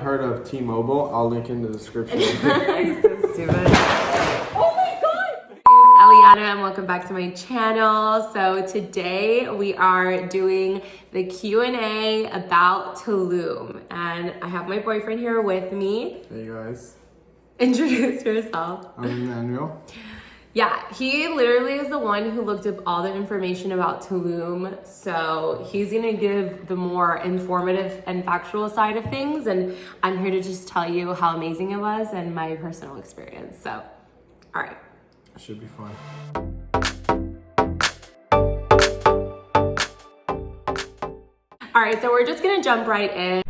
heard of T-Mobile, I'll link in the description. You're so stupid. Oh my god! My name is Eliana and welcome back to my channel. So today we are doing the Q&A about Tulum. And I have my boyfriend here with me. Hey guys. Introduce yourself. I'm Emmanuel. Yeah, he literally is the one who looked up all the information about Tulum. So he's gonna give the more informative and factual side of things. And I'm here to just tell you how amazing it was and my personal experience. So, all right. Should be fun. All right, so we're just gonna jump right in.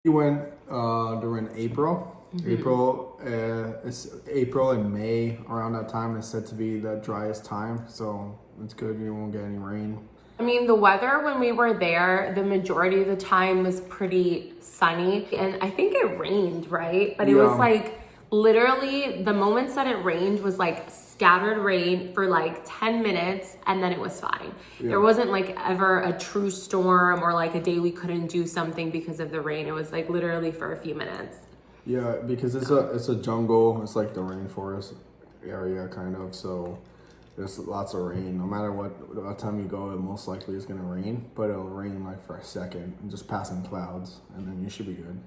We went during April. April and May, around that time is said to be the driest time, so it's good. You won't get any rain. I mean, the weather when we were there, the majority of the time was pretty sunny, and I think it rained, right? But it was like literally the moments that it rained was like scattered rain for like 10 minutes and then it was fine. There wasn't like ever a true storm or like a day we couldn't do something because of the rain. It was like literally for a few minutes. Yeah, because it's a jungle. It's like the rainforest area kind of, so there's lots of rain. No matter what time you go, it most likely is gonna rain, but it'll rain like for a second and just passing clouds, and then you should be good.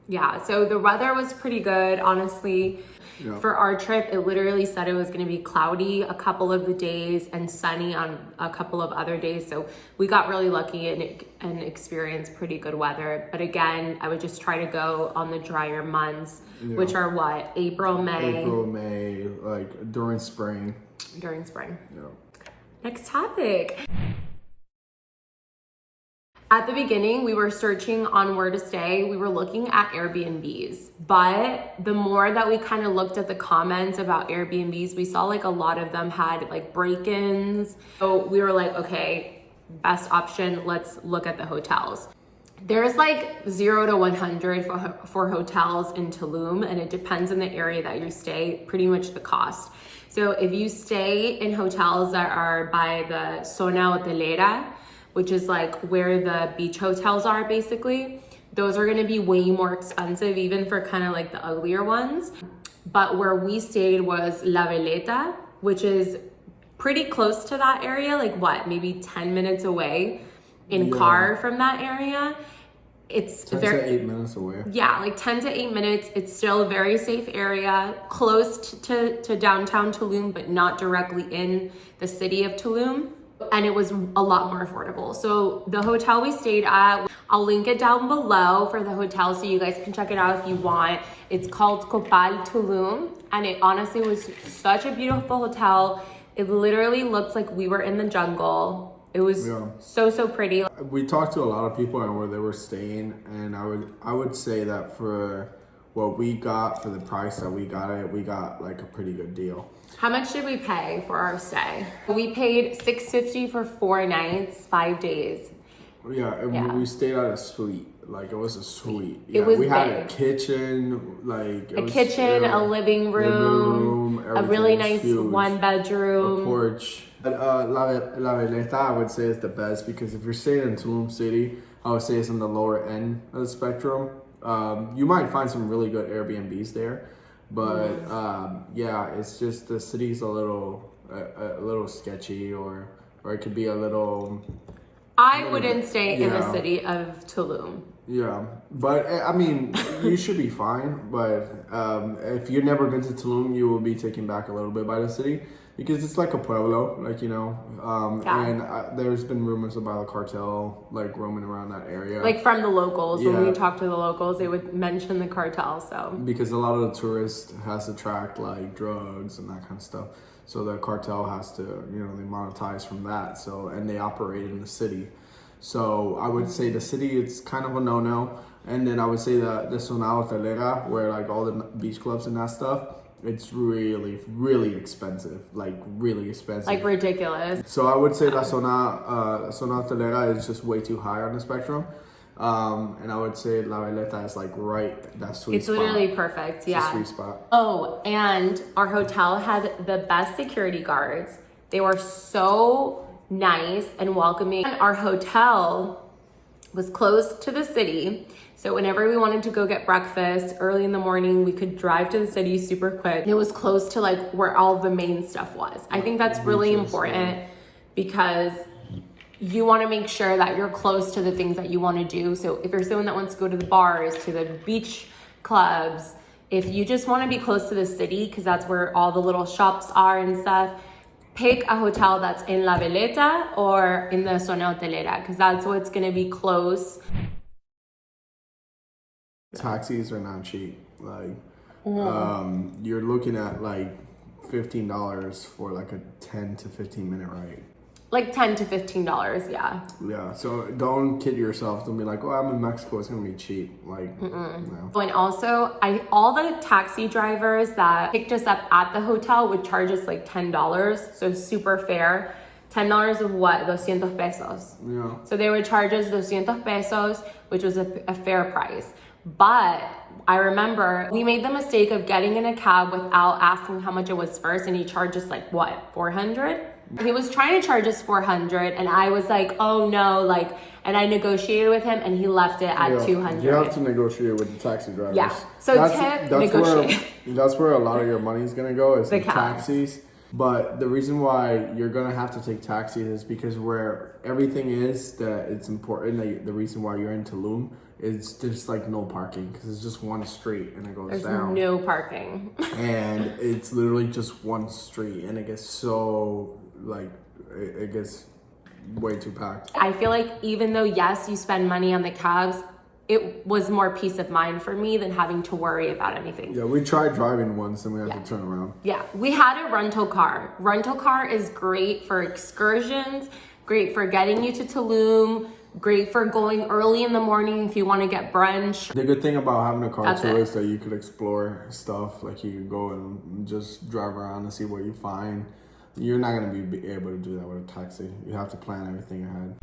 Yeah, so the weather was pretty good, honestly. Yeah. For our trip, it literally said it was going to be cloudy a couple of the days and sunny on a couple of other days. So we got really lucky and experienced pretty good weather. But again, I would just try to go on the drier months, which are what? April, May, like during spring. During spring. Yeah. Next topic. At the beginning, we were searching on where to stay. We were looking at Airbnbs, but the more that we kind of looked at the comments about Airbnbs, we saw like a lot of them had like break-ins. So we were like, okay, best option, let's look at the hotels. There's like 0 to 100 for hotels in Tulum, and it depends on the area that you stay, pretty much the cost. So if you stay in hotels that are by the zona hotelera, which is like where the beach hotels are basically, those are gonna be way more expensive, even for kind of like the uglier ones. But where we stayed was La Veleta, which is pretty close to that area, like what, maybe 10 minutes away in car from that area. It's 10 to 8 minutes away. Yeah, like 10 to 8 minutes. It's still a very safe area, close to downtown Tulum, but not directly in the city of Tulum. And it was a lot more affordable. So the hotel we stayed at, I'll link it down below for the hotel so you guys can check it out if you want. It's called Copal Tulum, and it honestly was such a beautiful hotel. It literally looked like we were in the jungle. It was so pretty. We talked to a lot of people and where they were staying, and I would say that for what we got, for the price that we got like a pretty good deal. How much did we pay for our stay? We paid $650 for 4 nights, 5 days. Yeah, and we stayed at a suite. Like it was a suite. Yeah, we had a kitchen, like a living room, a really nice huge, 1-bedroom, a porch. La Veleta, I would say, is the best because if you're staying in Tulum City, I would say it's on the lower end of the spectrum. You might find some really good Airbnbs there, but it's just the city's a little sketchy, or it could be a little. I wouldn't stay in the city of Tulum. Yeah, but I mean, you should be fine. But if you've never been to Tulum, you will be taken back a little bit by the city. Because it's like a pueblo, like, and there's been rumors about a cartel, like, roaming around that area. Like, from the locals. When we talked to the locals, they would mention the cartel, so. Because a lot of the tourists has to track, like, drugs and that kind of stuff. So the cartel has to, they monetize from that, so, and they operate in the city. So I would say the city, it's kind of a no-no. And then I would say the zona hotelera, where, like, all the beach clubs and that stuff, it's really, really expensive, like really expensive. Like ridiculous. So I would say la zona hotelera is just way too high on the spectrum. And I would say La Veleta is like that sweet spot. It's literally perfect, it's a sweet spot. Oh, and our hotel had the best security guards. They were so nice and welcoming. And our hotel was close to the city. So whenever we wanted to go get breakfast early in the morning, we could drive to the city super quick. It was close to like where all the main stuff was. I think that's really important because you want to make sure that you're close to the things that you want to do. So if you're someone that wants to go to the bars, to the beach clubs, if you just want to be close to the city, because that's where all the little shops are and stuff, pick a hotel that's in La Veleta or in the zona hotelera, because that's what's going to be close. Taxis are not cheap. Like, you're looking at like $15 for like a 10 to 15 minute ride. Like $10 to $15, yeah. Yeah, so don't kid yourself. Don't be like, oh, I'm in Mexico, it's gonna be cheap. Like, no. And also, all the taxi drivers that picked us up at the hotel would charge us like $10, so super fair. $10 of what? 200 pesos. Yeah. So they would charge us 200 pesos, which was a fair price. But I remember we made the mistake of getting in a cab without asking how much it was first, and he charged us like what, 400? He was trying to charge us 400, and I was like, oh no, like, and I negotiated with him, and he left it at 200. You have to negotiate with the taxi drivers. Yeah. So negotiate. That's where a lot of your money is gonna go, is the taxis. But the reason why you're gonna have to take taxis is because where everything is that it's important. The reason why you're in Tulum is just like no parking, because it's just one street and it goes down. There's no parking. And it's literally just one street, and it gets so like it gets way too packed. I feel like even though yes, you spend money on the cabs, it was more peace of mind for me than having to worry about anything. Yeah, we tried driving once and we had to turn around. Yeah, we had a rental car. Rental car is great for excursions, great for getting you to Tulum, great for going early in the morning if you want to get brunch. The good thing about having a car too is that you could explore stuff. Like you could go and just drive around and see what you find. You're not going to be able to do that with a taxi. You have to plan everything ahead.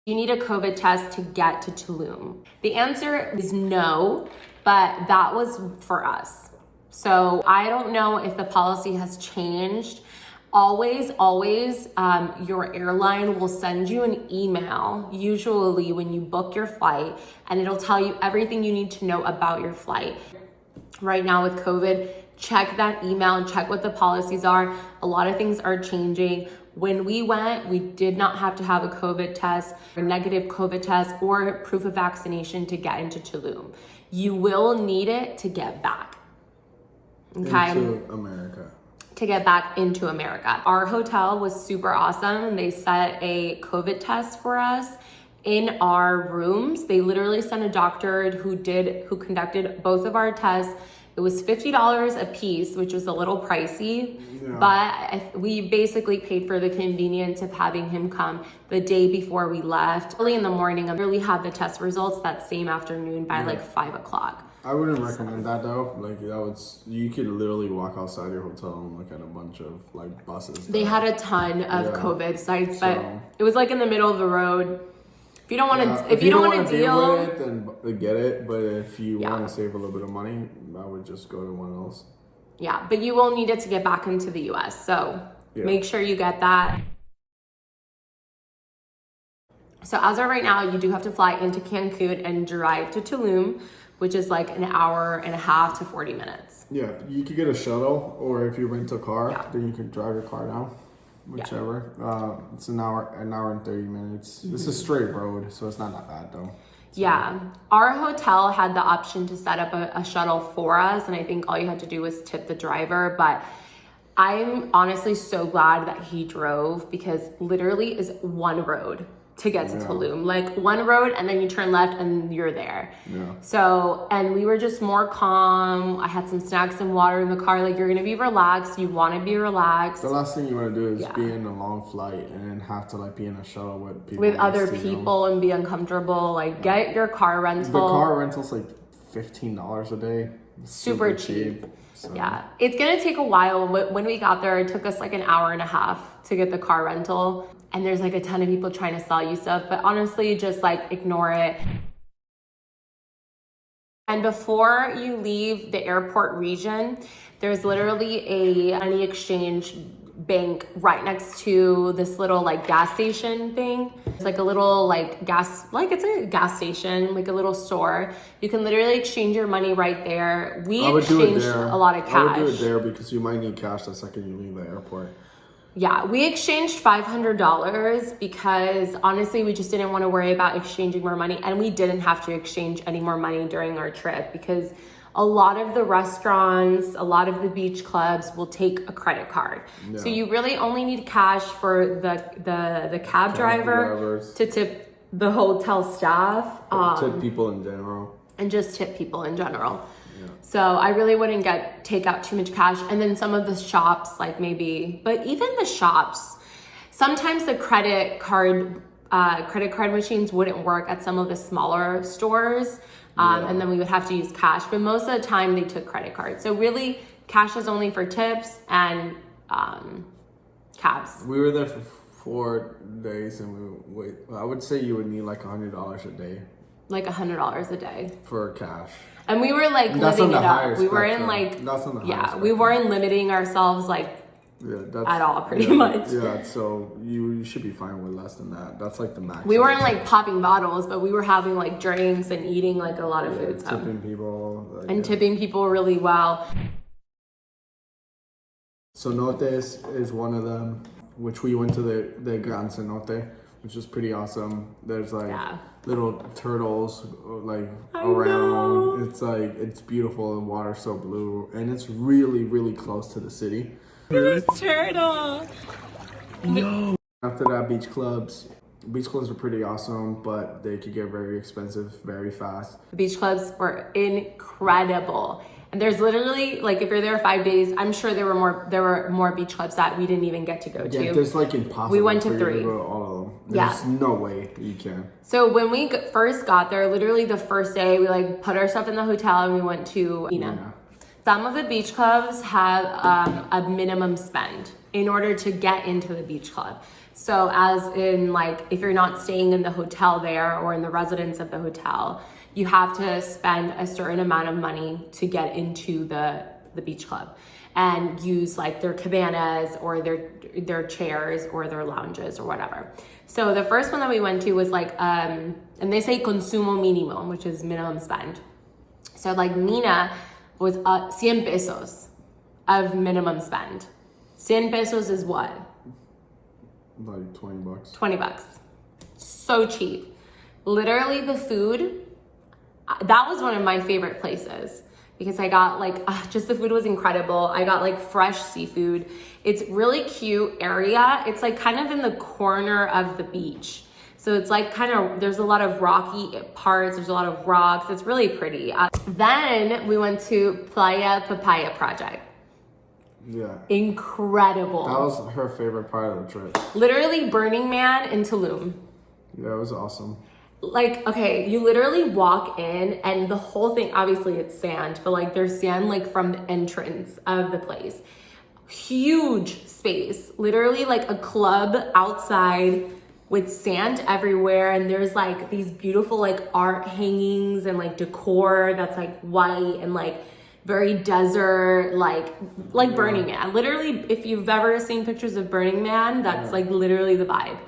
You need a COVID test to get to Tulum. The answer is no, but that was for us. So I don't know if the policy has changed. Always, your airline will send you an email, usually when you book your flight, and it'll tell you everything you need to know about your flight. Right now with COVID, check that email and check what the policies are. A lot of things are changing. When we went, we did not have to have a COVID test, a negative COVID test, or proof of vaccination to get into Tulum. You will need it to get back. Okay? Into America. To get back into America. Our hotel was super awesome. They set a COVID test for us in our rooms. They literally sent a doctor who conducted both of our tests. It was $50 a piece, which was a little pricey, but we basically paid for the convenience of having him come the day before we left. Early in the morning, I really had the test results that same afternoon by like 5 o'clock. I wouldn't recommend that though. Like you could literally walk outside your hotel and look at a bunch of like buses. They had a ton of COVID sites, but it was like in the middle of the road. If you don't want to, if you don't want to deal with it, then get it. But if you want to save a little bit of money, I would just go to one else. Yeah, but you will need it to get back into the US. So make sure you get that. So as of right now, you do have to fly into Cancun and drive to Tulum, which is like an hour and a half to 40 minutes. Yeah, you could get a shuttle, or if you rent a car, then you could drive your car down. Whichever. It's an hour and 30 minutes. This is straight road, so it's not that bad though. Yeah, our hotel had the option to set up a shuttle for us, and I think all you had to do was tip the driver, but I'm honestly so glad that he drove, because literally is one road to get to Tulum, like one road, and then you turn left and you're there. So, and we were just more calm. I had some snacks and water in the car. Like, you're gonna be relaxed. You want to be relaxed. The last thing you want to do is be in a long flight and then have to like be in a shuttle with people, with other people, and be uncomfortable. Like, get your car rental. The car rental's like $15 a day. It's super cheap. So. Yeah, it's gonna take a while. When we got there, it took us like an hour and a half to get the car rental. And there's like a ton of people trying to sell you stuff, but honestly, just like ignore it. And before you leave the airport region, there's literally a money exchange bank right next to this little like gas station thing. It's like a little like it's a gas station, like a little store. You can literally exchange your money right there. We exchanged a lot of cash. I would do it there because you might need cash the second you leave the airport. Yeah, we exchanged $500 because honestly, we just didn't want to worry about exchanging more money, and we didn't have to exchange any more money during our trip because a lot of the restaurants, a lot of the beach clubs will take a credit card. Yeah. So you really only need cash for the cab drivers to tip the hotel staff. Tip people in general. And just tip people in general. Yeah. So I really wouldn't take out too much cash. And then some of the shops, like maybe, but even the shops, sometimes the credit card machines wouldn't work at some of the smaller stores. And then we would have to use cash, but most of the time they took credit cards. So really, cash is only for tips and cabs. We were there for 4 days, and I would say you would need like $100 a day. Like $100 a day for cash. And we were like living it up. We weren't like, we weren't limiting ourselves like at all, pretty much. Yeah, so you should be fine with less than that. That's like the max. We weren't like popping bottles, but we were having like drinks and eating like a lot of food. Tipping people. Tipping people really well. Cenotes is one of them, which we went to the Gran Cenote, which is pretty awesome. There's like little turtles like around. It's beautiful. The water's so blue, and it's really, really close to the city. There's a turtle. No. After that, beach clubs are pretty awesome, but they could get very expensive very fast. The beach clubs were incredible. And there's literally, like, if you're there 5 days, I'm sure there were more beach clubs that we didn't even get to go to. Yeah, there's like impossible. We went to 3. To go to all of them. There's no way you can. So when we first got there, literally the first day, we like put our stuff in the hotel and we went to Mina. Some of the beach clubs have a minimum spend in order to get into the beach club. So as in like, if you're not staying in the hotel there or in the residence of the hotel, you have to spend a certain amount of money to get into the beach club and use like their cabanas or their chairs or their lounges or whatever. So the first one that we went to was like, and they say consumo mínimo, which is minimum spend. So like Mina was 100 pesos of minimum spend. 100 pesos is what? Like $20. $20. So cheap. Literally the food, that was one of my favorite places because I got like, just the food was incredible. I got like fresh seafood. It's really cute area. It's like kind of in the corner of the beach. So it's like kind of, there's a lot of rocky parts. There's a lot of rocks. It's really pretty. Then we went to Playa Papaya Project. Yeah. Incredible. That was her favorite part of the trip. Literally Burning Man in Tulum. Yeah, it was awesome. Like, okay, you literally walk in and the whole thing, obviously it's sand, but like there's sand like from the entrance of the place. Huge space. Literally like a club outside with sand everywhere, and there's like these beautiful like art hangings and like decor that's like white and like very desert, like Burning Man. Literally, if you've ever seen pictures of Burning Man, that's like literally the vibe.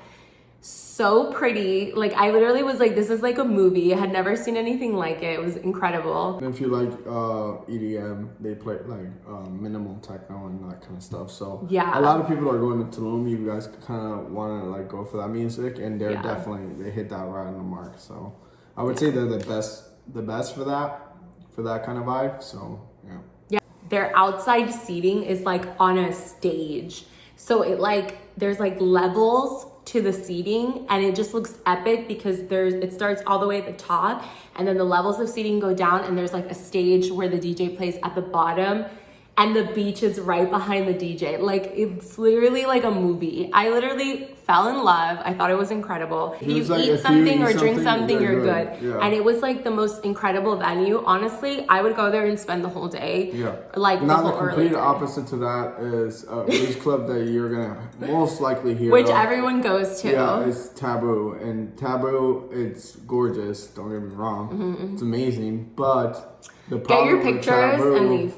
So pretty. Like I literally was like, this is like a movie. I had never seen anything like it. It was incredible. And if you like EDM, they play like minimal techno and that kind of stuff. So a lot of people are going to Tulum. You guys kind of want to like go for that music, and they're definitely, they hit that right on the mark. So I would say they're the best for that kind of vibe. So yeah. Their outside seating is like on a stage. So it like, there's like levels to the seating, and it just looks epic because it starts all the way at the top, and then the levels of seating go down, and there's like a stage where the DJ plays at the bottom, and the beach is right behind the DJ. Like it's literally like a movie. I literally fell in love. I thought it was incredible. If you eat something or drink something, you're good. Yeah. And it was like the most incredible venue. Honestly, I would go there and spend the whole day. Yeah. Like now the complete opposite to that is a beach club that you're gonna most likely hear which everyone goes to. Yeah, it's Taboo. And Taboo, it's gorgeous. Don't get me wrong. Mm-hmm. It's amazing. But the problem get your pictures with Taboo, and leave.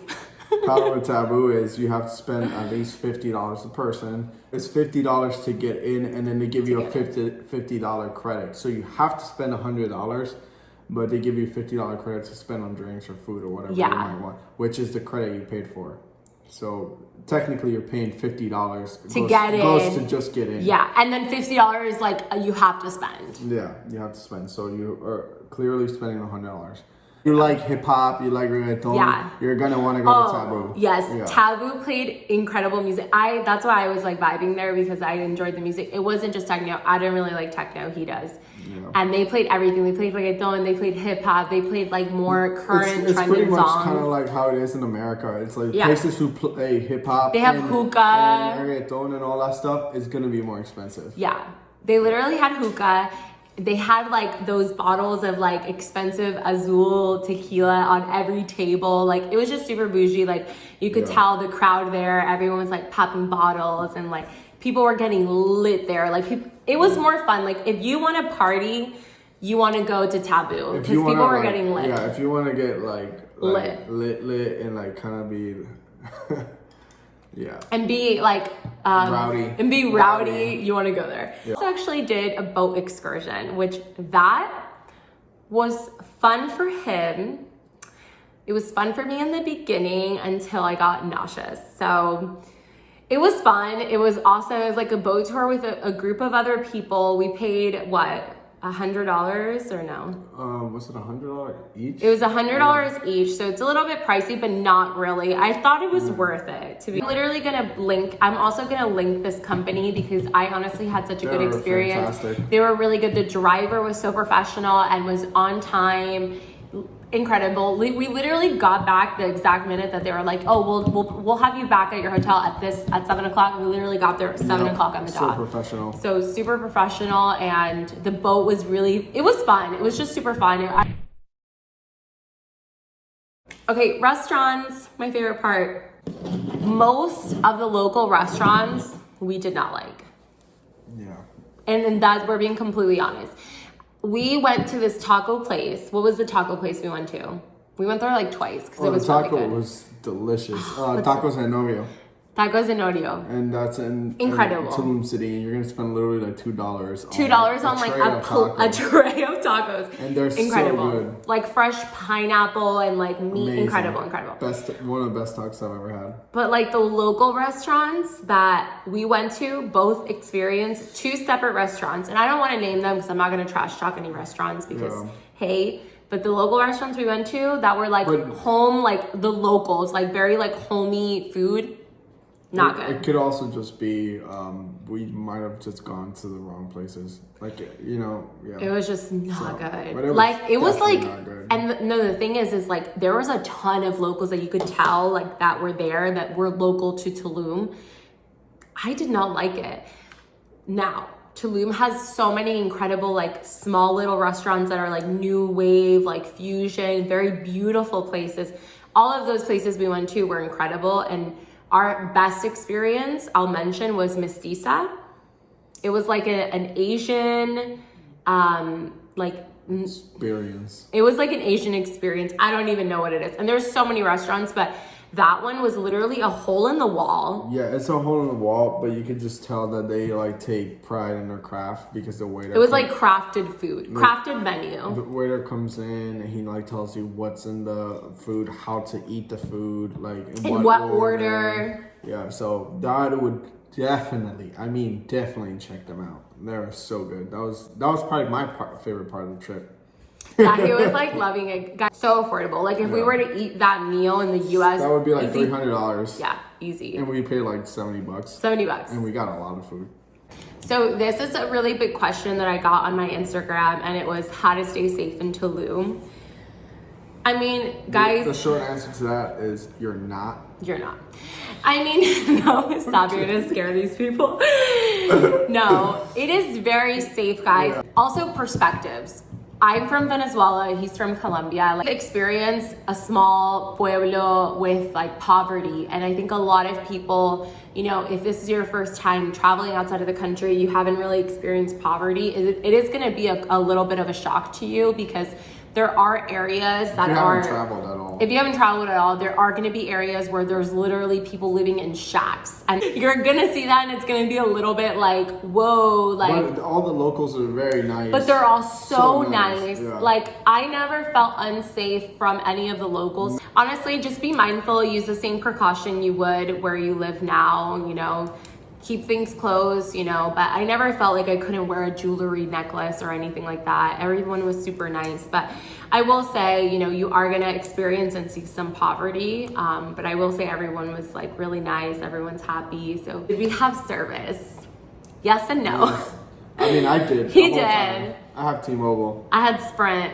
Problem with Taboo is you have to spend at least $50 a person. It's $50 to get in, and then they give you a $50 credit. So you have to spend $100, but they give you $50 credit to spend on drinks or food or whatever you might want, which is the credit you paid for. So technically, you're paying $50 to get in. Goes to just get in. Yeah, and then $50 like you have to spend. Yeah, you have to spend. So you are clearly spending $100. You like hip hop, you like reggaeton, you're gonna want to go to Taboo. Yes, Taboo played incredible music. That's why I was like vibing there, because I enjoyed the music. It wasn't just techno. I didn't really like techno. He does. Yeah. And they played everything. They played reggaeton, they played hip hop, they played like more current it's trending pretty much songs. Kind of like how it is in America. It's like places who play hip hop. They have hookah. And reggaeton and all that stuff is gonna be more expensive. Yeah, they literally had hookah. They had like those bottles of like expensive Azul tequila on every table. Like it was just super bougie. Like you could tell the crowd there, everyone was like popping bottles and like people were getting lit there. Like it was more fun. Like if you want to party, you want to go to Taboo because people were getting lit. Yeah, if you want to get like lit and like kind of be and be like rowdy. And be rowdy, you want to go there. Yeah. I actually did a boat excursion, which that was fun for him. It was fun for me in the beginning until I got nauseous. So it was fun. It was awesome. It was like a boat tour with a group of other people. We paid what? $100 or no? Was it $100 each? It was $100 each, so it's a little bit pricey, but not really. I thought it was worth it. I'm literally gonna link. I'm also gonna link this company because I honestly had such a good experience. Fantastic. They were really good. The driver was so professional and was on time. Incredible. We literally got back the exact minute that they were like, oh, we'll have you back at your hotel at 7 o'clock. We literally got there at 7 o'clock on the dot. So professional. So super professional, and the boat was it was fun. It was just super fun. Okay, restaurants, my favorite part. Most of the local restaurants we did not like. Yeah. And that we're being completely honest. We went to this taco place. What was the taco place we went to? We went there like twice because it was really good. The taco was delicious. Tacos en Novio. Tacos en Odio. And that's incredible. Tulum City. You're gonna spend literally like $2. $2 on like a tray of tacos. And they're incredible. So good. Like fresh pineapple and like meat. Amazing. Incredible. One of the best tacos I've ever had. But like the local restaurants that we went to, both experienced 2 separate restaurants. And I don't want to name them because I'm not gonna trash talk any restaurants because but the local restaurants we went to that were like home, like the locals, like very like homey food. Not good. It could also just be we might have just gone to the wrong places. Like It was just not good. It was like not good. And the thing is like there was a ton of locals that you could tell like that were there that were local to Tulum. I did not like it. Now, Tulum has so many incredible like small little restaurants that are like new wave, like fusion, very beautiful places. All of those places we went to were incredible, and our best experience, I'll mention, was Mestiza. It was like an Asian, experience. It was like an Asian experience. I don't even know what it is. And there's so many restaurants, but that one was literally a hole in the wall. Yeah, it's a hole in the wall, but you could just tell that they like take pride in their craft because the waiter. It was like crafted food, crafted menu. The waiter comes in and he like tells you what's in the food, how to eat the food, like in what order. Yeah, so that would definitely check them out. They're so good. That was probably my favorite part of the trip. Yeah, he was like loving it. So affordable. Like if we were to eat that meal in the US, that would be like $300. Yeah, easy. And we paid like $70. $70. And we got a lot of food. So this is a really big question that I got on my Instagram, and it was how to stay safe in Tulum. I mean, guys, the short answer to that is you're not. You're not. I mean, no, stop. You're gonna scare these people. No, it is very safe, guys. Yeah. Also, perspectives. I'm from Venezuela, he's from Colombia. Like, experience a small pueblo with like poverty. And I think a lot of people, if this is your first time traveling outside of the country, you haven't really experienced poverty, it is gonna be a little bit of a shock to you because there are areas that If you are haven't traveled at all. If you haven't traveled at all, there are going to be areas where there's literally people living in shacks, and you're going to see that, and it's going to be a little bit like, whoa, like. But all the locals are very nice. But they're all so nice. Yeah. Like, I never felt unsafe from any of the locals. Honestly, just be mindful. Use the same precaution you would where you live now, you know. Keep things closed, you know, but I never felt like I couldn't wear a jewelry necklace or anything like that. Everyone was super nice, but I will say, you know, you are gonna experience and see some poverty, but I will say everyone was like really nice, everyone's happy. So did we have service? Yes and no. Yes. I mean, I did. He the whole did. time. I have T-Mobile. I had Sprint,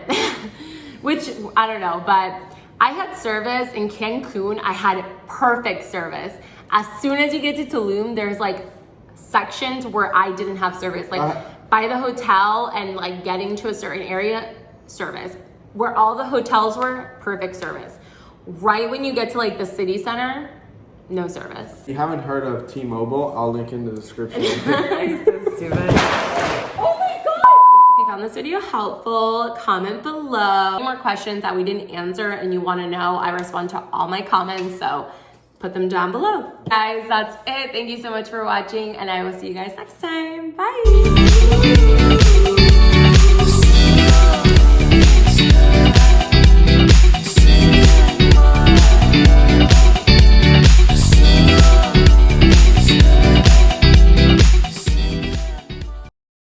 which I don't know, but I had service in Cancun. I had perfect service. As soon as you get to Tulum, there's like sections where I didn't have service. Like by the hotel and like getting to a certain area, service. Where all the hotels were, perfect service. Right when you get to like the city center, no service. If you haven't heard of T-Mobile, I'll link in the description. You're so stupid. Oh my God! If you found this video helpful, comment below. Any more questions that we didn't answer and you want to know, I respond to all my comments, so put them down below. Guys, that's it. Thank you so much for watching, and I will see you guys next time. Bye.